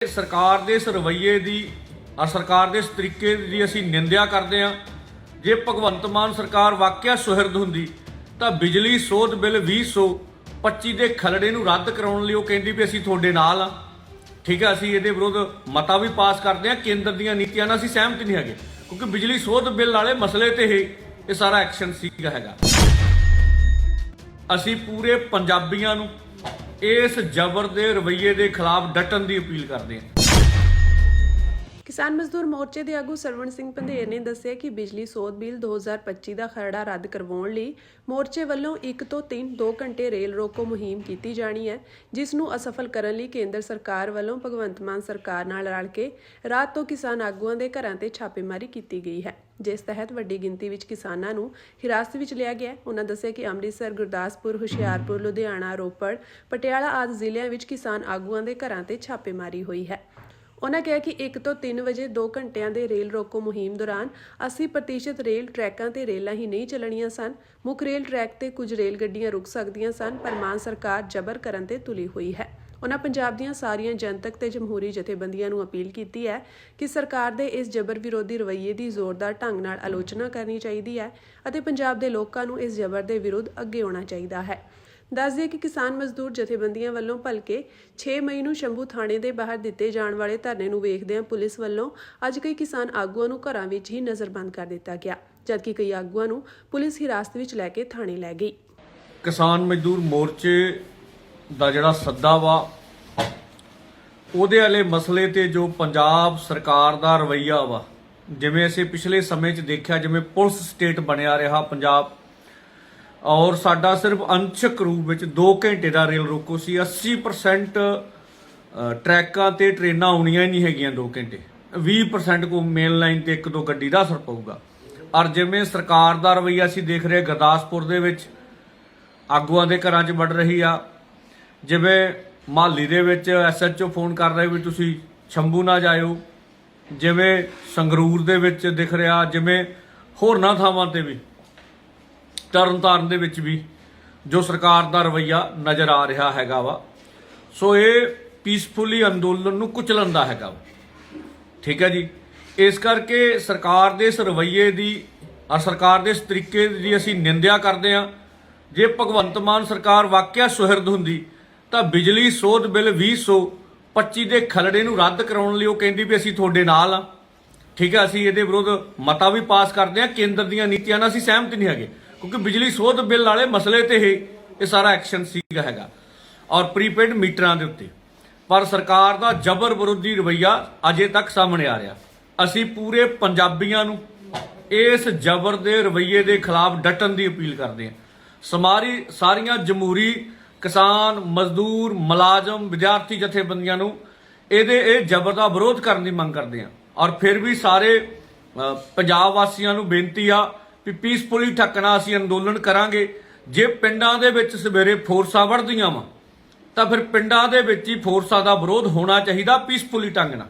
ਸਰਕਾਰ ਦੇ ਇਸ ਰਵੱਈਏ ਦੀ ਔਰ ਸਰਕਾਰ ਦੇ ਇਸ ਤਰੀਕੇ ਦੀ ਅਸੀਂ ਨਿੰਦਿਆ ਕਰਦੇ ਹਾਂ। ਜੇ ਭਗਵੰਤ ਮਾਨ ਸਰਕਾਰ ਵਾਕਿਆ ਸੁਹਿਰਦ ਹੁੰਦੀ ਤਾਂ ਬਿਜਲੀ ਸੋਧ ਬਿੱਲ 2025 ਦੇ ਖਲੜੇ ਨੂੰ ਰੱਦ ਕਰਾਉਣ ਲਈ ਉਹ ਕਹਿੰਦੀ ਵੀ ਅਸੀਂ ਤੁਹਾਡੇ ਨਾਲ ਆ। ਠੀਕ ਹੈ, ਅਸੀਂ ਇਹਦੇ ਵਿਰੁੱਧ ਮਤਾ ਵੀ ਪਾਸ ਕਰਦੇ ਹਾਂ। ਕੇਂਦਰ ਦੀਆਂ ਨੀਤੀਆਂ ਨਾਲ ਅਸੀਂ ਸਹਿਮਤ ਨਹੀਂ ਹੈਗੇ, ਕਿਉਂਕਿ ਬਿਜਲੀ ਸੋਧ ਬਿੱਲ ਵਾਲੇ ਮਸਲੇ ਤੇ ਇਹ ਸਾਰਾ ਐਕਸ਼ਨ ਸੀਗਾ ਹੈਗਾ। ਅਸੀਂ ਪੂਰੇ ਪੰਜਾਬੀਆਂ ਨੂੰ ਇਸ ਜ਼ਬਰ ਦੇ ਰਵੱਈਏ ਦੇ ਖਿਲਾਫ ਡਟਣ ਦੀ ਅਪੀਲ ਕਰਦੇ ਹਾਂ। ਕਿਸਾਨ ਮਜ਼ਦੂਰ ਮੋਰਚੇ ਦੇ ਆਗੂ ਸਰਵਣ ਸਿੰਘ ਪੰਧੇਰ ਨੇ ਦੱਸਿਆ ਕਿ ਬਿਜਲੀ ਸੋਧ ਬਿੱਲ 2025 ਦਾ ਖਰੜਾ ਰੱਦ ਕਰਵਾਉਣ ਲਈ ਮੋਰਚੇ ਵੱਲੋਂ 1 ਤੋਂ 3 2 ਘੰਟੇ ਰੇਲ ਰੋਕੋ ਮੁਹਿੰਮ ਕੀਤੀ ਜਾਣੀ ਹੈ, ਜਿਸ ਨੂੰ ਅਸਫਲ ਕਰਨ ਲਈ ਕੇਂਦਰ ਸਰਕਾਰ ਵੱਲੋਂ ਭਗਵੰਤ ਮਾਨ ਸਰਕਾਰ ਨਾਲ ਰਲ ਕੇ ਰਾਤ ਤੋਂ ਕਿਸਾਨ ਆਗੂਆਂ ਦੇ ਘਰਾਂ ਤੇ ਛਾਪੇਮਾਰੀ ਕੀਤੀ ਗਈ ਹੈ, ਜਿਸ ਤਹਿਤ ਵੱਡੀ ਗਿਣਤੀ ਵਿੱਚ ਕਿਸਾਨਾਂ ਨੂੰ ਹਿਰਾਸਤ ਵਿੱਚ ਲਿਆ ਗਿਆ। ਉਹਨਾਂ ਦੱਸਿਆ ਕਿ ਅੰਮ੍ਰਿਤਸਰ, ਗੁਰਦਾਸਪੁਰ, ਹੁਸ਼ਿਆਰਪੁਰ, ਲੁਧਿਆਣਾ, ਰੋਪੜ, ਪਟਿਆਲਾ ਆਦਿ ਜ਼ਿਲ੍ਹਿਆਂ ਵਿੱਚ ਕਿਸਾਨ ਆਗੂਆਂ ਦੇ ਘਰਾਂ ਤੇ ਛਾਪੇਮਾਰੀ ਹੋਈ ਹੈ। ਉਹਨਾਂ ਕਿਹਾ ਕਿ 1 ਤੋਂ 3 ਵਜੇ 2 ਘੰਟਿਆਂ ਦੇ ਰੇਲ ਰੋਕੋ ਮੁਹਿੰਮ ਦੌਰਾਨ 80% ਰੇਲ ਟਰੈਕਾਂ ਤੇ ਰੇਲਾਂ ਹੀ ਨਹੀਂ ਚੱਲਣੀਆਂ ਸਨ। ਮੁੱਖ ਰੇਲ ਟਰੈਕ ਤੇ ਕੁਝ ਰੇਲ ਗੱਡੀਆਂ ਰੁਕ ਸਕਦੀਆਂ ਸਨ, ਪਰ ਮਾਨ ਸਰਕਾਰ ਜ਼ਬਰ ਕਰਨ ਤੇ ਤੁਲੀ ਹੋਈ ਹੈ। ਉਹਨਾਂ ਪੰਜਾਬ ਦੀਆਂ ਸਾਰੀਆਂ ਜਨਤਕ ਤੇ ਜਮਹੂਰੀ ਜਥੇਬੰਦੀਆਂ ਨੂੰ ਅਪੀਲ ਕੀਤੀ ਹੈ ਕਿ ਸਰਕਾਰ ਦੇ ਇਸ ਜ਼ਬਰ ਵਿਰੋਧੀ ਰਵੱਈਏ ਦੀ ਜ਼ੋਰਦਾਰ ਢੰਗ ਨਾਲ ਆਲੋਚਨਾ ਕਰਨੀ ਚਾਹੀਦੀ ਹੈ ਅਤੇ ਪੰਜਾਬ ਦੇ ਲੋਕਾਂ ਨੂੰ ਇਸ ਜ਼ਬਰ ਦੇ ਵਿਰੁੱਧ ਅੱਗੇ ਆਉਣਾ ਚਾਹੀਦਾ ਹੈ। ਦੱਸ ਦਈਏ ਕਿ ਕਿਸਾਨ ਮਜ਼ਦੂਰ ਜਥੇਬੰਦੀਆਂ ਵੱਲੋਂ ਭਲਕੇ 6 ਮਈ ਨੂੰ ਸ਼ੰਭੂ ਥਾਣੇ ਦੇ ਬਾਹਰ ਦਿੱਤੇ ਜਾਣ ਵਾਲੇ ਧਰਨੇ ਨੂੰ ਵੇਖਦਿਆਂ ਪੁਲਿਸ ਵੱਲੋਂ ਅੱਜ ਕਈ ਕਿਸਾਨ ਆਗੂਆਂ ਨੂੰ ਘਰਾਂ ਵਿੱਚ ਹੀ ਨਜ਼ਰਬੰਦ ਕਰ ਦਿੱਤਾ ਗਿਆ, ਜਦਕਿ ਕਈ ਆਗੂਆਂ ਨੂੰ ਪੁਲਿਸ ਹਿਰਾਸਤ ਵਿੱਚ ਲੈ ਕੇ ਥਾਣੇ ਲੈ ਗਈ। ਕਿਸਾਨ ਮਜ਼ਦੂਰ ਮੋਰਚੇ ਦਾ ਜਿਹੜਾ ਸੱਦਾ ਵਾ ਉਹਦੇ ਵਾਲੇ ਮਸਲੇ ਤੇ ਜੋ ਪੰਜਾਬ ਸਰਕਾਰ ਦਾ ਰਵੱਈਆ ਵਾ, ਜਿਵੇਂ ਅਸੀਂ ਪਿਛਲੇ ਸਮੇਂ 'ਚ ਦੇਖਿਆ, ਜਿਵੇਂ ਪੁਲਿਸ ਸਟੇਟ ਬਣਿਆ ਰਿਹਾ ਪੰਜਾਬ, ਔਰ ਸਾਡਾ ਸਿਰਫ ਅੰਸ਼ਕ ਰੂਪ ਵਿੱਚ 2 ਘੰਟੇ ਦਾ ਰੇਲ ਰੋਕੋ ਸੀ। 80% ਟਰੈਕਾਂ ਤੇ ਟ੍ਰੇਨਾਂ ਆਉਣੀਆਂ ਹੀ ਨਹੀਂ ਹੈਗੀਆਂ 2 ਘੰਟੇ। 20% ਕੋ ਮੇਨ ਲਾਈਨ ਤੇ 1-2 ਗੱਡੀ ਦਾ ਅਸਰ ਪਊਗਾ। ਔਰ ਜਿਵੇਂ ਸਰਕਾਰ ਦਾ ਰਵੱਈਆ ਅਸੀਂ ਦੇਖ ਰਹੇ ਗੁਰਦਾਸਪੁਰ ਦੇ ਵਿੱਚ ਆਗੂਆਂ ਦੇ ਘਰਾਂ 'ਚ ਵੜ ਰਹੀ ਆ, ਜਿਵੇਂ ਮਹਾਲੀ ਦੇ ਵਿੱਚ SHO ਫੋਨ ਕਰ ਰਹੇ ਵੀ ਤੁਸੀਂ ਸ਼ੰਭੂ ਨਾ ਜਾਇਓ, ਜਿਵੇਂ ਸੰਗਰੂਰ ਦੇ ਵਿੱਚ ਦਿਖ ਰਿਹਾ, ਜਿਵੇਂ ਹੋਰਨਾਂ ਥਾਵਾਂ ਤੇ ਵੀ, ਤਰਨਤਾਰਨ ਦੇ ਵਿੱਚ ਵੀ ਜੋ ਸਰਕਾਰ ਦਾ ਰਵੱਈਆ ਨਜ਼ਰ ਆ ਰਿਹਾ ਹੈਗਾ ਵਾ। ਸੋ ਇਹ ਪੀਸਫੁਲੀ ਅੰਦੋਲਨ ਨੂੰ ਕੁਚਲਣ ਦਾ ਹੈਗਾ ਵਾ। ਠੀਕ ਹੈ ਜੀ, ਇਸ ਕਰਕੇ ਸਰਕਾਰ ਦੇ ਇਸ ਰਵੱਈਏ ਦੀ ਔਰ ਸਰਕਾਰ ਦੇ ਇਸ ਤਰੀਕੇ ਦੀ ਅਸੀਂ ਨਿੰਦਿਆ ਕਰਦੇ ਹਾਂ। ਜੇ ਭਗਵੰਤ ਮਾਨ ਸਰਕਾਰ ਵਾਕਿਆ ਸੁਹਿਰਦ ਹੁੰਦੀ ਤਾਂ ਬਿਜਲੀ ਸੋਧ ਬਿੱਲ 2025 ਦੇ ਖਲੜੇ ਨੂੰ ਰੱਦ ਕਰਾਉਣ ਲਈ ਉਹ ਕਹਿੰਦੀ ਵੀ ਅਸੀਂ ਤੁਹਾਡੇ ਨਾਲ ਆ। ਠੀਕ ਹੈ, ਅਸੀਂ ਇਹਦੇ ਵਿਰੁੱਧ ਮਤਾ ਵੀ ਪਾਸ ਕਰਦੇ ਹਾਂ। ਕੇਂਦਰ ਦੀਆਂ ਨੀਤੀਆਂ ਨਾਲ ਅਸੀਂ ਸਹਿਮਤ ਨਹੀਂ ਹੈਗੇ, ਕਿਉਂਕਿ ਬਿਜਲੀ ਸੋਧ ਬਿੱਲ ਵਾਲੇ ਮਸਲੇ ਤੇ ਇਹ ਸਾਰਾ ਐਕਸ਼ਨ ਸੀਗਾ ਹੈਗਾ, ਔਰ ਪ੍ਰੀਪੇਡ ਮੀਟਰਾਂ ਦੇ ਉੱਤੇ। ਪਰ ਸਰਕਾਰ ਦਾ ਜ਼ਬਰ ਵਿਰੋਧੀ ਰਵੱਈਆ ਅਜੇ ਤੱਕ ਸਾਹਮਣੇ ਆ ਰਿਹਾ। ਅਸੀਂ ਪੂਰੇ ਪੰਜਾਬੀਆਂ ਨੂੰ ਇਸ ਜ਼ਬਰ ਦੇ ਰਵੱਈਏ ਦੇ ਖਿਲਾਫ ਡਟਣ ਦੀ ਅਪੀਲ ਕਰਦੇ ਹਾਂ। ਸਾਰੀਆਂ ਜਮਹੂਰੀ ਕਿਸਾਨ, ਮਜ਼ਦੂਰ, ਮੁਲਾਜ਼ਮ, ਵਿਦਿਆਰਥੀ ਜਥੇਬੰਦੀਆਂ ਨੂੰ ਇਹ ਜ਼ਬਰ ਦਾ ਵਿਰੋਧ ਕਰਨ ਦੀ ਮੰਗ ਕਰਦੇ ਹਾਂ। ਔਰ ਫਿਰ ਵੀ ਸਾਰੇ ਪੰਜਾਬ ਵਾਸੀਆਂ ਨੂੰ ਬੇਨਤੀ ਆ ਵੀ ਪੀਸਫੁਲੀ ਠੱਕਣਾ ਅਸੀਂ ਅੰਦੋਲਨ ਕਰਾਂਗੇ। ਜੇ ਪਿੰਡਾਂ ਦੇ ਵਿੱਚ ਸਵੇਰੇ ਫੋਰਸਾਂ ਵੜਦੀਆਂ ਵਾ ਤਾਂ ਫਿਰ ਪਿੰਡਾਂ ਦੇ ਵਿੱਚ ਹੀ ਫੋਰਸਾਂ ਦਾ ਵਿਰੋਧ ਹੋਣਾ ਚਾਹੀਦਾ ਪੀਸਫੁਲੀ ਢੰਗ ਨਾਲ।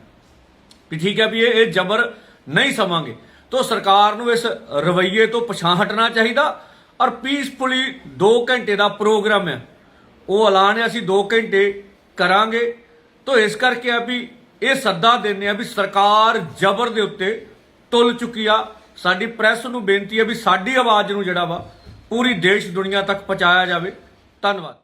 ਵੀ ਠੀਕ ਹੈ ਵੀ ਇਹ ਜ਼ਬਰ ਨਹੀਂ ਸਮਾਂਗੇ ਤਾਂ ਸਰਕਾਰ ਨੂੰ ਇਸ ਰਵੱਈਏ ਤੋਂ ਪਿਛਾਂਹ ਹਟਣਾ ਚਾਹੀਦਾ। ਔਰ ਪੀਸਫੁਲੀ 2 ਘੰਟੇ ਦਾ ਪ੍ਰੋਗਰਾਮ ਹੈ, ਉਹ ਐਲਾਨ ਹੈ ਅਸੀਂ 2 ਘੰਟੇ ਕਰਾਂਗੇ। ਤਾਂ ਇਸ ਕਰਕੇ ਆ ਵੀ ਇਹ ਸੱਦਾ ਦਿੰਦੇ ਆ ਵੀ ਸਰਕਾਰ ਜ਼ਬਰ ਦੇ ਉੱਤੇ ਤੁਲ ਚੁੱਕੀ ਆ। ਸਾਡੀ ਪ੍ਰੈਸ ਨੂੰ ਬੇਨਤੀ ਹੈ ਵੀ ਸਾਡੀ ਆਵਾਜ਼ ਨੂੰ ਜਿਹੜਾ ਵਾ ਪੂਰੀ ਦੇਸ਼ ਦੁਨੀਆ ਤੱਕ ਪਹੁੰਚਾਇਆ ਜਾਵੇ। ਧੰਨਵਾਦ।